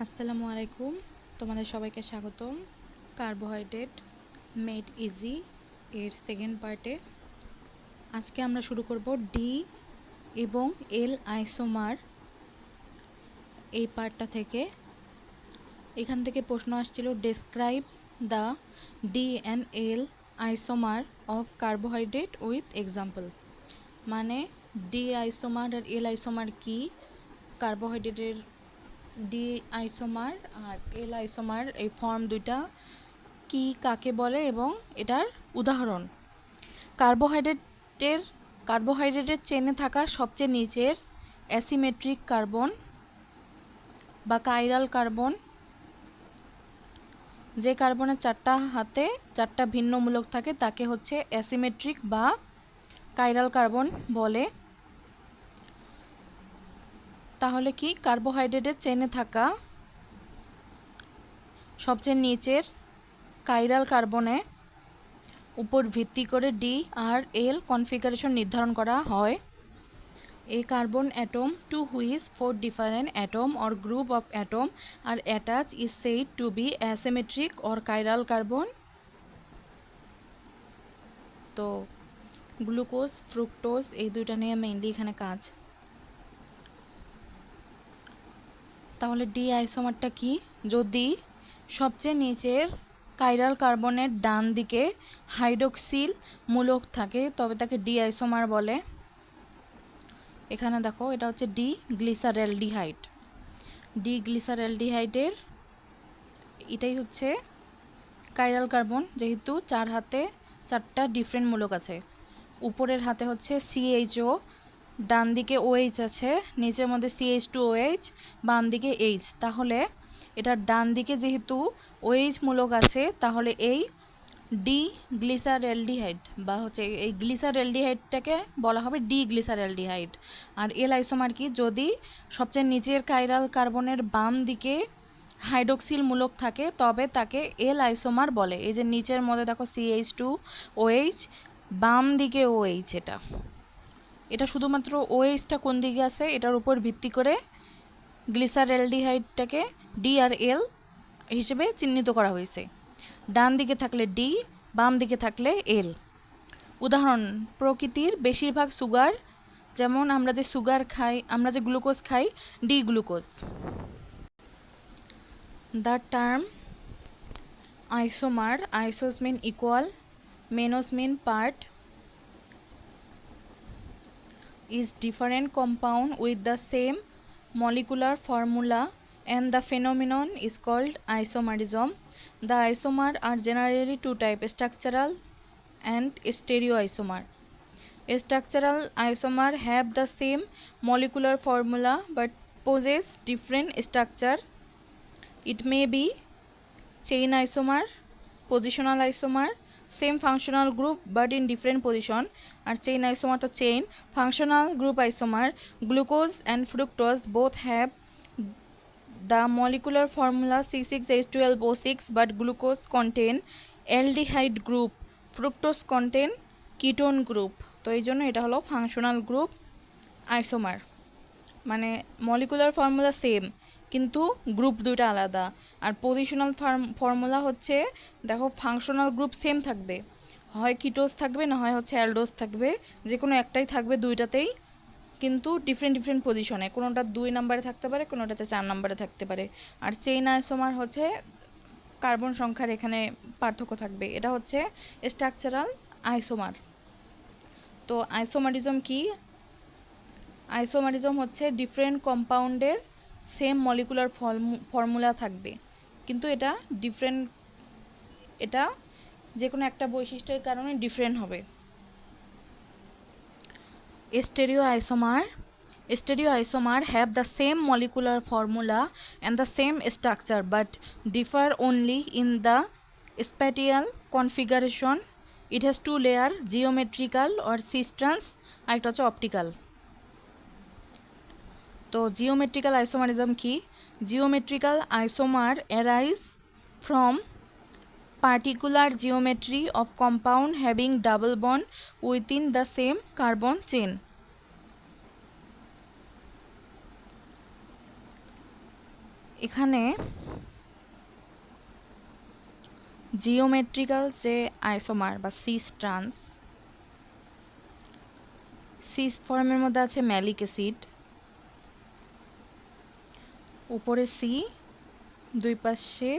আসসালামু আলাইকুম, তোমাদের সবাইকে স্বাগতম। কার্বোহাইড্রেট মেড ইজি এর সেকেন্ড পার্টে আজকে আমরা শুরু করব ডি এবং এল আইসোমার এই পার্টটা থেকে। এখান থেকে প্রশ্ন আসছিল, describe the D and L isomer of carbohydrate with example. মানে ডি আইসোমার আর এল আইসোমার কি, কার্বোহাইড্রেটের ডি আইসোমার আর এল আইসোমার এই ফর্ম দুইটা কি, কাকে বলে এবং এটার উদাহরণ। কার্বোহাইড্রেটের চেনে থাকা সবচেয়ে নিচের অ্যাসিমেট্রিক কার্বন বা কাইরাল কার্বন, যে কার্বনের চারটা হাতে চারটা ভিন্ন মূলক থাকে তাকে হচ্ছে অ্যাসিমেট্রিক বা কাইরাল কার্বন বলে। তাহলে কি, কার্বোহাইড্রেটের চেনে থাকা সবচেয়ে নিচের কাইরাল কার্বনে উপর ভিত্তি করে ডি আর এল কনফিগারেশন নির্ধারণ করা হয়। A carbon atom to which four different atom or group of atom are attached is said to be asymmetric or chiral carbon. তো গ্লুকোজ, ফ্রুক্টোজ এই দুইটা নিয়ে মেইনলি এখানে কাজ। তাহলে ডি আইসোমারটা কি? যদি সবচেয়ে নিচের কাইরাল কার্বনের ডান দিকে হাইড্রোক্সিল মূলক থাকে তবে তাকে ডি আইসোমার বলে। এখানে দেখো, এটা হচ্ছে ডি গ্লিসারেলডিহাইড। ডি গ্লিসারেলডিহাইডের এটাই হচ্ছে কাইরাল কার্বন, যেহেতু চার হাতে চারটা ডিফারেন্ট মূলক আছে। উপরের হাতে হচ্ছে সিএইচও, ডান দিকে ওএইচ আছে, নিচের মধ্যে CH2OH, বাম দিকে এইচ। তাহলে এটার ডান দিকে যেহেতু ওএইচ মূলক আছে তাহলে এই ডি গ্লিসারেলডিহাইড বা হচ্ছে এই গ্লিসারেলডিহাইডটাকে বলা হবে ডি গ্লিসারেলডিহাইড। আর এল আইসোমার কি? যদি সবচেয়ে নিচের কাইরাল কার্বনের বাম দিকে হাইড্রোক্সিল মূলক থাকে তবে তাকে এল আইসোমার বলে। এই যে নিচের মধ্যে দেখো CH2OH, বাম দিকে OH, এটা শুধুমাত্র OHটা কোন দিকে আছে এটার উপর ভিত্তি করে গ্লিসারেলডিহাইডটাকে ডি আর এল হিসেবে চিহ্নিত করা হয়েছে। ডান দিকে থাকলে ডি, বাম দিকে থাকলে এল। উদাহরণ, প্রকৃতির বেশিরভাগ সুগার, যেমন আমরা যে সুগার খাই, আমরা যে গ্লুকোজ খাই, D glucose. The term isomer, isos mean equal, menos mean part, is different compound with the same molecular formula and the phenomenon is called isomerism. The isomer are generally two types, structural and stereoisomer. Structural isomer have the same molecular formula but possess different structure. It may be chain isomer, positional isomer, same functional group but in different position. আর chain isomer তো chain, functional group isomer, glucose and fructose both have the molecular formula C6H12O6 but glucose contain aldehyde group, fructose contain ketone group. তো এই জন্য এটা হলো functional group isomer, মানে molecular formula same কিন্তু group দুইটা আলাদা। আর পজিশনাল ফর্মুলা হচ্ছে, দেখো ফাংশনাল গ্রুপ সেম থাকবে, হয় কিটোজ থাকবে না হয় হচ্ছে অ্যালডোজ থাকবে, যে কোনো একটাই থাকবে দুইটাতেই, কিন্তু ডিফারেন্ট পজিশনে, কোনোটা 2 নম্বরে থাকতে পারে, কোনোটাতে 4 নম্বরে থাকতে পারে। আর চেইন আইসোমার হচ্ছে কার্বন সংখ্যার এখানে পার্থক্য থাকবে, এটা হচ্ছে স্ট্রাকচারাল আইসোমার। তো আইসোমারিজম কি? আইসোমারিজম হচ্ছে ডিফারেন্ট কম্পাউন্ডের সেম মলিকুলার ফর্মুলা থাকবে কিন্তু এটা ডিফারেন্ট, এটা যে কোনো একটা বৈশিষ্ট্যের কারণে ডিফারেন্ট হবে। Stereoisomer have the same molecular formula and the same structure but differ only in the spatial configuration. It has two layer, geometrical or cistrans, আর একটা হচ্ছে অপটিক্যাল। তো জিওমেট্রিক্যাল আইসোমারিজম কি? Geometrical isomer arise from particular geometry of compound having double bond within the same carbon chain. এখানে geometrical যে isomer বা cis trans, cis ফর্মের মধ্যে আছে ম্যালিক অ্যাসিড, উপরে সি, দুই পাশে,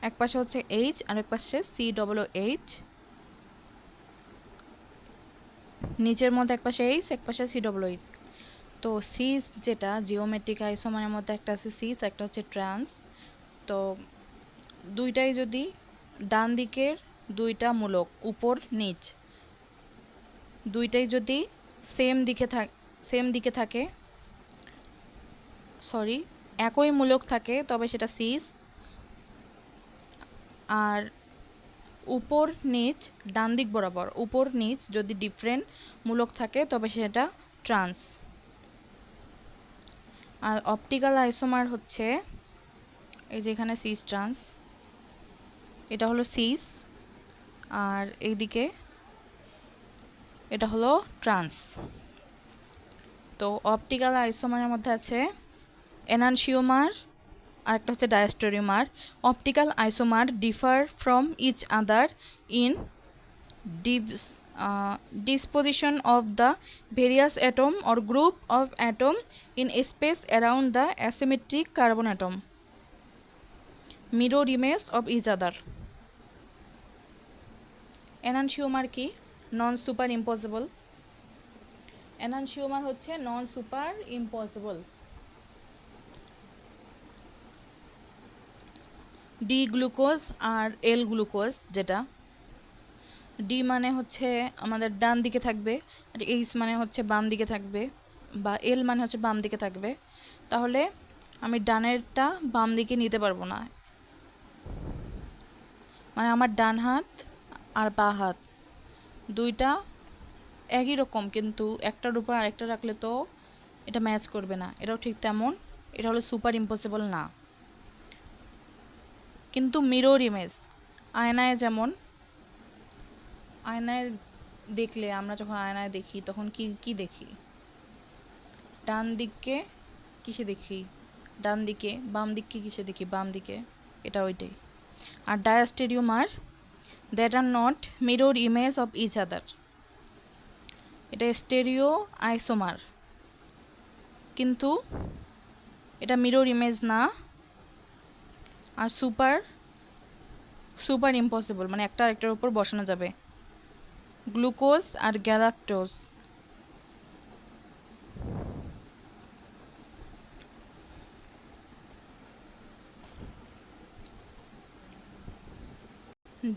এক পাশে হচ্ছে এইচ আর এক পাশে COOH, নিচের মধ্যে এক পাশে এইচ এক পাশে COOH। তো সিস যেটা জিওমেট্রিক আইসোমারের মধ্যে একটা আছে সিস, একটা হচ্ছে ট্রান্স। তো দুইটাই যদি ডান দিকের দুইটা মূলক উপর নিচ দুইটাই যদি সেম দিকে থাকে, সরি একই মূলক থাকে, তবে সেটা সিস। আর উপর নিচ ডান দিক বরাবর উপর নিচ যদি ডিফারেন্ট মূলক থাকে তবে সেটা ট্রান্স। আর অপটিক্যাল আইসোমার হচ্ছে এই যে এখানে সিস ট্রান্স, এটা হলো সিস, আর এইদিকে এটা হলো ট্রান্স। তো অপটিক্যাল আইসোমারের মধ্যে আছে এনানসিওমার আর একটা হচ্ছে diastereomer. Optical isomer differ from each other in disposition of the various atom or group of atom in space around the asymmetric carbon atom, mirror image of each other. Enantiomer কি? Non super impossible. Enantiomer হচ্ছে non super impossible. D glucose আর L glucose, যেটা D মানে হচ্ছে আমাদের ডান দিকে থাকবে, আর H মানে হচ্ছে বাম দিকে থাকবে, বা এল মানে হচ্ছে বাম দিকে থাকবে। তাহলে আমি ডানেরটা বাম দিকে নিতে পারবো না, মানে আমার ডান হাত আর বা হাত দুইটা একই রকম, কিন্তু একটার উপর আরেকটা রাখলে তো এটা ম্যাচ করবে না। এটাও ঠিক তেমন, এটা হলো সুপার ইম্পসিবল না। কিন্তু মিরর ইমেজ, আয়নায় যেমন, আয়নায় দেখলে আমরা যখন আয়নায় দেখি তখন কি দেখি? ডান দিককে কিসে দেখি? ডান দিকে। বাম দিককে কিসে দেখি? বাম দিকে। এটা ওইটাই। আর diastereomer that are not mirror image of each other, এটা স্টেরিও আইসোমার, কিন্তু এটা মিরর ইমেজ না। আর সুপার ইম্পসিবল, মানে একটা আরেকটার উপর বসানো যাবে। গ্লুকোজ আর গ্যালাক্টোজ,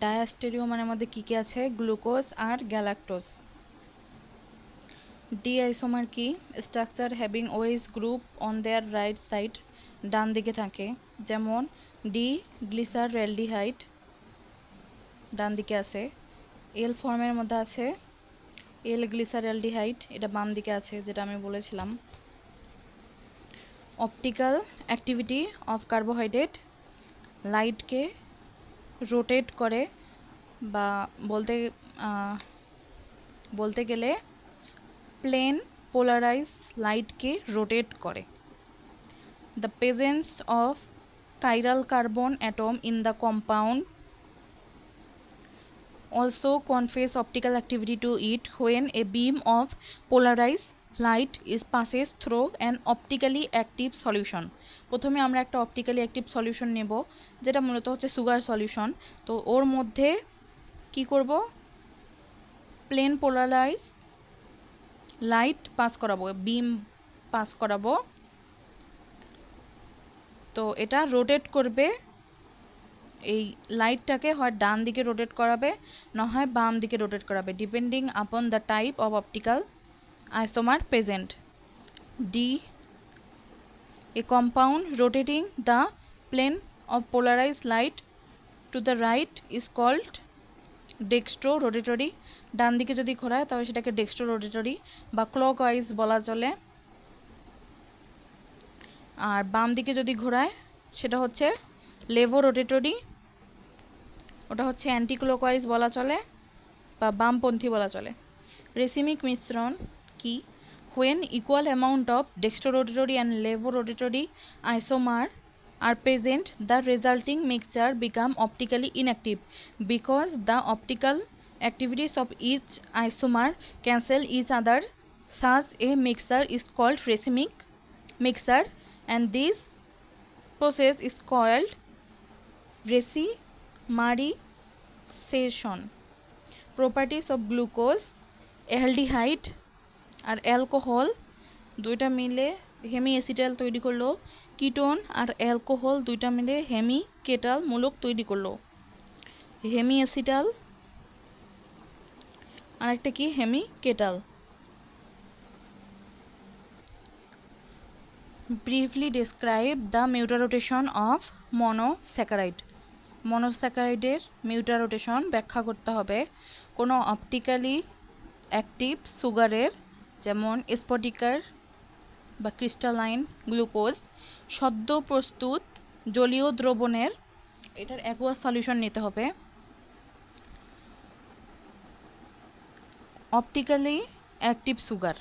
ডায়াস্টেরিওমারের মধ্যে কি কি আছে? গ্লুকোজ আর গ্যালাক্টোজ। ডি আইসোমার কি? Structure having OH group on their right side, ডান দিকে থাকে, যেমন ডি গ্লিসারল্ডিহাইড ডান দিকে আছে। এল ফর্মের মধ্যে আছে এল গ্লিসারল্ডিহাইড, এটা বাম দিকে আছে, যেটা আমি বলেছিলাম। অপটিক্যাল অ্যাক্টিভিটি অফ কার্বোহাইড্রেট, লাইটকে রোটেট করে, বা বলতে গেলে প্লেন পোলারাইজ লাইটকে রোটেট করে। The presence of chiral carbon atom in the compound also conveys optical activity to it when a beam of polarized light is passes through an optically active solution. প্রথমে আমরা একটা optically active solution নেব, যেটা মূলত হচ্ছে sugar solution. তো ওর মধ্যে কি করব? প্লেন পোলারাইজ লাইট পাস করাবো, বিম পাস করাবো। তো এটা রোটেট করবে, এই লাইটটাকে হয় ডান দিকে রোটেট করাবে, না হয় বাম দিকে রোটেট করাবে, depending upon the type of optical isomer present. D, a compound rotating the plane of polarised light to the right is called dextro rotatory. ডান দিকে যদি ঘোরায় তাহলে সেটাকে ডেক্সট্রো রোটেটরি বা ক্লকওয়াইজ বলা চলে। আর বাম দিকে যদি ঘোরায় সেটা হচ্ছে লেভো রোটেটরি, ওটা হচ্ছে অ্যান্টি ক্লকওয়াইজ বলা চলে বা বামপন্থী বলা চলে। রেসিমিক মিশ্রণ কি? When equal amount of dextro rotatory and levo rotatory isomer are present, the resulting mixture become optically inactive because the optical activities of each isomer cancel each other. Such a mixture is called racemic mixture, and this process is called racemarization. Properties of glucose, aldehyde আর alcohol দুইটা মিলে hemi acetal তৈরি করলো, ketone আর alcohol দুইটা মিলে hemi kettle মূলক তৈরি করলো। হেমি অ্যাসিটাল আর একটা কি hemi ketal. Briefly describe the mutarotation of monosaccharide. মনোস্যাকারাইডের মিউটারোটেশন ব্যাখ্যা করতে হবে। কোনো অপটিক্যালি অ্যাক্টিভ সুগারের যেমন স্ফটিকার বা ক্রিস্টালাইন গ্লুকোজ সদ্য প্রস্তুত জলীয় দ্রবণের এটার অ্যাকুয়াস সলিউশন নিতে হবে। অপটিক্যালি অ্যাক্টিভ সুগার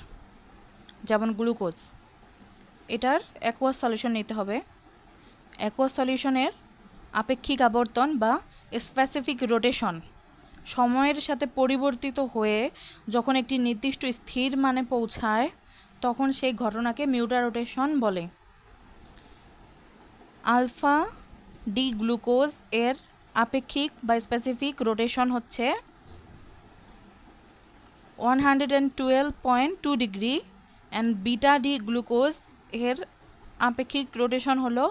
যেমন গ্লুকোজ, এটার অ্যাকুয়াস সলিউশন নিতে হবে। অ্যাকুয়াস সলিউশনের আপেক্ষিক আবর্তন বা স্পেসিফিক রোটেশন সময়ের সাথে পরিবর্তিত হয়ে যখন একটি নির্দিষ্ট স্থির মানে পৌঁছায় তখন সেই ঘটনাকে মিউটারোটেশন বলে। আলফা ডি গ্লুকোজ এর আপেক্ষিক বা স্পেসিফিক রোটেশন হচ্ছে 112.2 degree and beta D glucose এর আপেক্ষিক রোটেশন হলো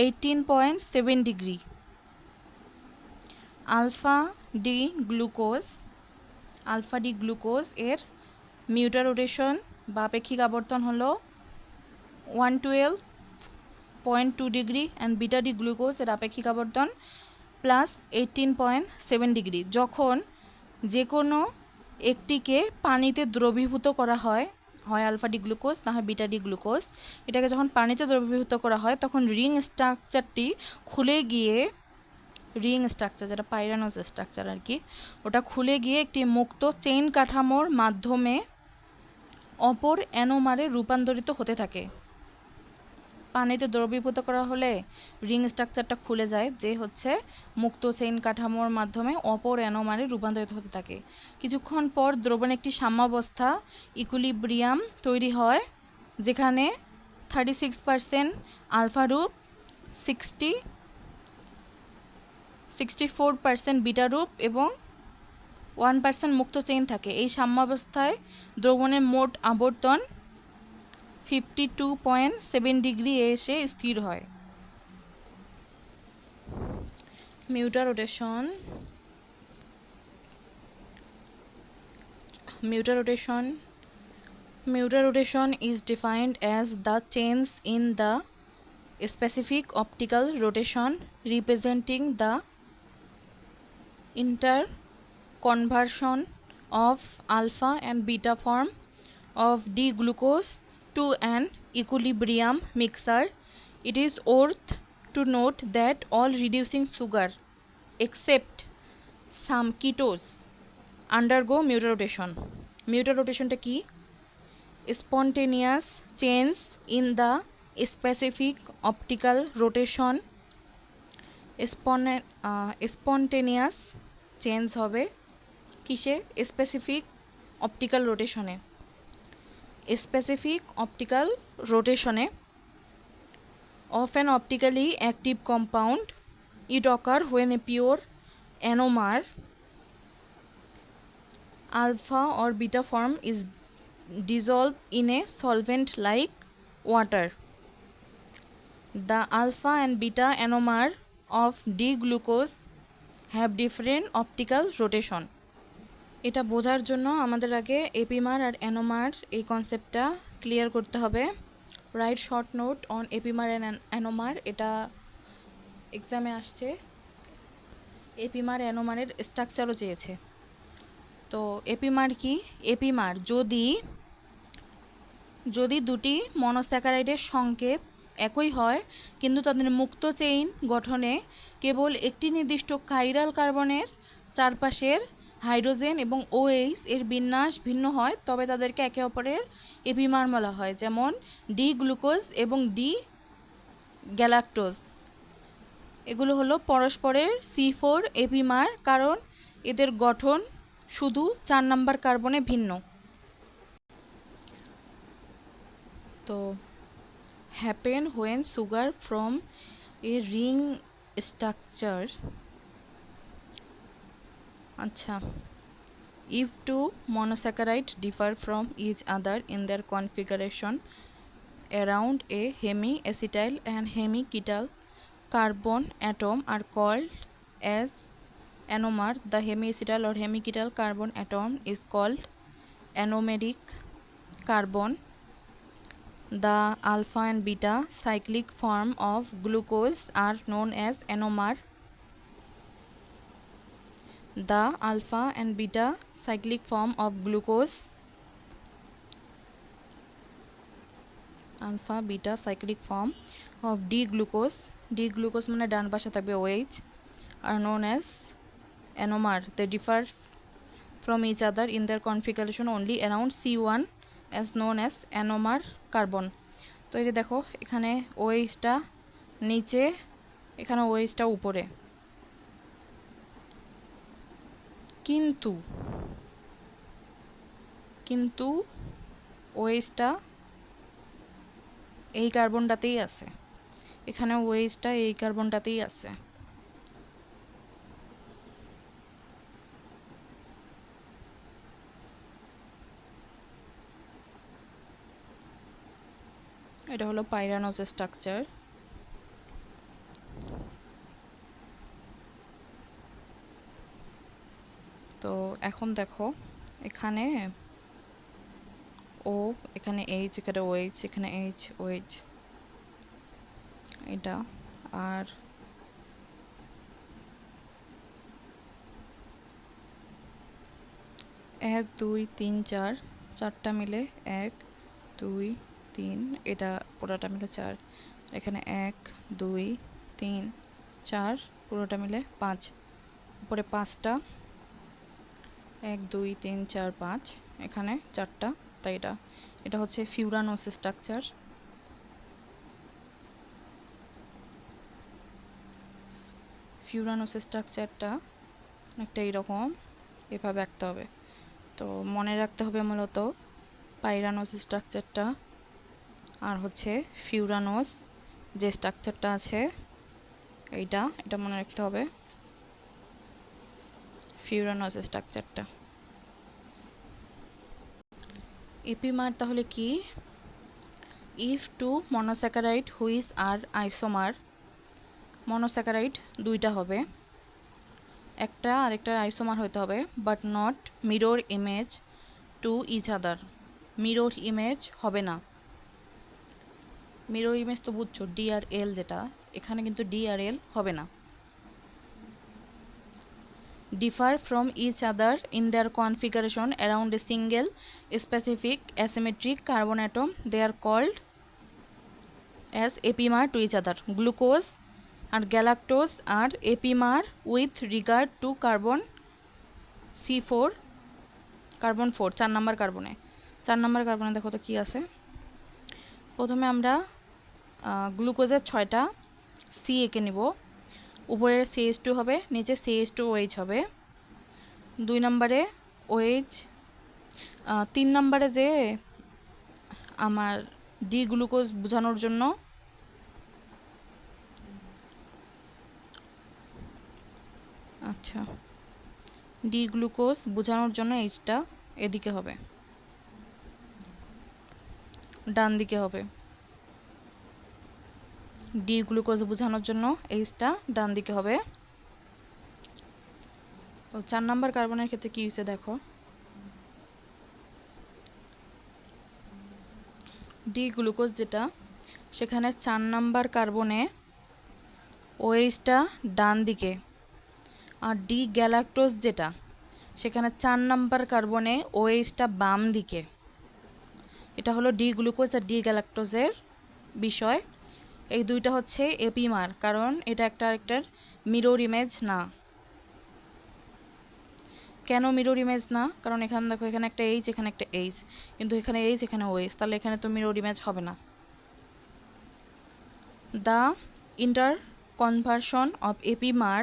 18.7 ডিগ্রি। আলফা ডি গ্লুকোজ এর মিউটারোটেশন বা আপেক্ষিক আবর্তন হলো 112.2 degree and beta D glucose এর আপেক্ষিক আবর্তন প্লাস 18.7 ডিগ্রি। যখন যে কোনো একটিকে পানিতে দ্রবীভূত করা হয়, হয় আলফা ডি গ্লুকোজ না হয় বিটা ডি গ্লুকোজ, এটাকে যখন পানিতে দ্রবীভূত করা হয় তখন রিং স্ট্রাকচারটি খুলে গিয়ে, রিং স্ট্রাকচার যেটা পাইরানোস স্ট্রাকচার আর কি, ওটা খুলে গিয়ে একটি মুক্ত চেইন কাঠামোর মাধ্যমে অপর অ্যানোমারে রূপান্তরিত হতে থাকে। পানিতে দ্রবীভূত করা হলে রিং স্ট্রাকচারটা খুলে যায়, যে হচ্ছে মুক্ত চেইন কাঠামোর মাধ্যমে অপর অ্যানোমারে রূপান্তরিত হতে থাকে। কিছুক্ষণ পর দ্রবণে একটি সাম্যাবস্থা ইকুইলিব্রিয়াম তৈরি হয় যেখানে 36% আলফা রূপ, 64% বিটা রূপ এবং 1% মুক্ত চেইন থাকে। এই সাম্যাবস্থায় দ্রবণের মোট আবর্তন 52.7 ডিগ্রি এসে স্থির হয়। Mutation is defined as the change in the specific optical rotation representing the interconversion of alpha and beta form of D-glucose to an equilibrium mixture. It is worth to note that all reducing sugar except some ketones undergo mutation. Mutation কি? Spontaneous change in the specific optical rotation. Spontaneous change হবে কিসে? Specific optical রোটেশনে। Specific optical রোটেশনে of an optically active compound, it occurs when a pure anomer alpha or beta form is dissolved in a solvent like water. The alpha and beta anomer of D-glucose have different optical rotation. এটা বোঝার জন্য আমাদের আগে epimer আর অ্যানোমার এই কনসেপ্টটা clear করতে হবে। Write short note on epimer and anomer, এটা এক্সামে আসছে। এপিমার অ্যানোমারের স্ট্রাকচারও চেয়েছে। তো এপিমার কি? এপিমার যদি দুটি মনোস্যাকারাইডের সংকেত একই হয় কিন্তু তাদের মুক্ত চেইন গঠনে কেবল একটি নির্দিষ্ট কাইরাল কার্বনের চারপাশের হাইড্রোজেন এবং OH এর বিন্যাস ভিন্ন হয় তবে তাদেরকে একে অপরের এপিমার বলা হয়। যেমন ডি গ্লুকোজ এবং ডি গ্যালাক্টোজ এগুলো হলো পরস্পরের C4 এপিমার, কারণ এদের গঠন শুধু 4 নাম্বার কার্বনে ভিন্ন। তো happen when sugar from a ring structure, আচ্ছা, if two monosaccharide differ from each other in their configuration around a hemiacetyl and hemiketyl carbon atom are called as anomer. The hemiacetyl or hemiketyl carbon atom is called anomeric carbon. The alpha and beta cyclic form of glucose are known as anomer. The alpha and beta cyclic form of glucose, alpha beta cyclic form of D-glucose মানে ডান পাশে থাকবে OH, are known as anomer. They differ from each other in their configuration only around C1 as known as anomer carbon. তো এই যে দেখো এখানে OH-টা নিচে, এখানে OH-টা উপরে, কিন্তু OH-টা এই কার্বনটাতেই আছে, এখানে OH-টা এই কার্বনটাতেই আছে। এটা হলো পাইরানোজ স্ট্রাকচার। তো এখন দেখো এখানে ও, এখানে H, এখানে OH, এখানে H OH, এটা আর 1 2 3 4 চারটা মিলে 1 2 3, এটা পুরোটা মিলে 4, এখানে 1 2 3 4 পুরোটা মিলে 5, উপরে 5টা 1 2 3 4 5, এখানে 4টা, তাই এটা হচ্ছে ফিউরানোস স্ট্রাকচার। ফিউরানোস স্ট্রাকচারটা একটা এইরকম এভাবে আঁকতে হবে। তো মনে রাখতে হবে মূলত পাইরানোস স্ট্রাকচারটা আর হচ্ছে ফিউরানোস যে স্ট্রাকচারটা আছে এটা মনে রাখতে হবে, ফিউরানোস স্ট্রাকচারটা। এপিমার তাহলে কি? If two monosaccharide which are isomer, monosaccharide দুইটা হবে, একটা আরেকটা আইসোমার হতে হবে, but not mirror image to each other, mirror image হবে না। মিরর ইমেজ তো বুঝছো, ডি আর এল যেটা, এখানে কিন্তু ডি আর এল হবে না। differ from each other in their configuration around a single specific asymmetric carbon atom, they are called as epimer to each other. Glucose and galactose are epimer with regard to carbon C4, carbon 4, 4 number কার্বনে। 4 number কার্বনে দেখো তো কি আছে। প্রথমে আমরা গ্লুকোজের 6টা সি এঁকে নিব, উপরে CH2 হবে, নিচে CH2OH হবে। 2 নম্বরে OH, 3 নম্বরে যে আমার ডি গ্লুকোজ বোঝানোর জন্য ডি গ্লুকোজ বোঝানোর জন্য এইচটা এদিকে হবে, ডান দিকে হবে। ডি গ্লুকোজ বোঝানোর জন্য এইচটা ডান দিকে হবে। তো 4 নাম্বার কার্বনের ক্ষেত্রে কি হয়েছে দেখো, ডি গ্লুকোজ যেটা, সেখানে 4 নাম্বার কার্বনে ওএইচটা ডান দিকে, আর ডি গ্যালাক্টোজ যেটা, সেখানে 4 নাম্বার কার্বনে ওএইচটা বাম দিকে। এটা হলো ডি গ্লুকোজ আর ডি গ্যালাক্টোজের বিষয়। এই দুইটা হচ্ছে এপিমার, কারণ এটা একটা আরেকটার মিরর ইমেজ না। কেন মিরর ইমেজ না? কারণ এখানে দেখো এখানে একটা এইচ, এখানে একটা এইচ, কিন্তু এখানে এইচ, এখানে ওএইচ, তাহলে এখানে তো মিরর ইমেজ হবে না। The conversion of epimer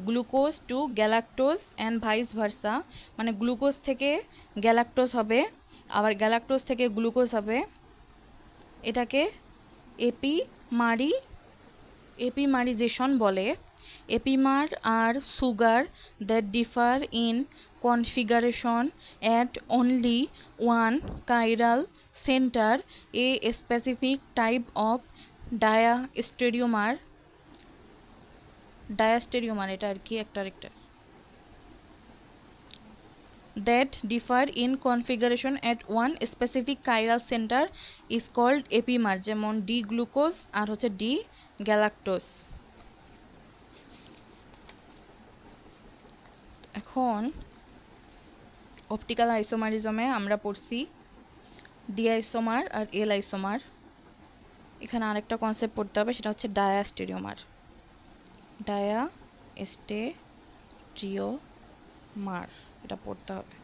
glucose to galactose and vice versa, মানে গ্লুকোজ থেকে গ্যালাক্টোজ হবে আবার গ্যালাক্টোজ থেকে গ্লুকোজ হবে, এটাকে এপিমারিজেশন বলে। Epimer are sugar that differ in configuration at only one chiral centre a specific type of diastereomer এটা আর কি একটা that differ in configuration at one specific chiral center is called epimer, যেমন D glucose আর হচ্ছে D galactose. এখন optical আইসোমারিজমে আমরা পড়ছি D isomer আর এল isomer. এখানে আরেকটা কনসেপ্ট পড়তে হবে, সেটা হচ্ছে ডায়াস্টেরিওমার। এটা পড়তে হবে।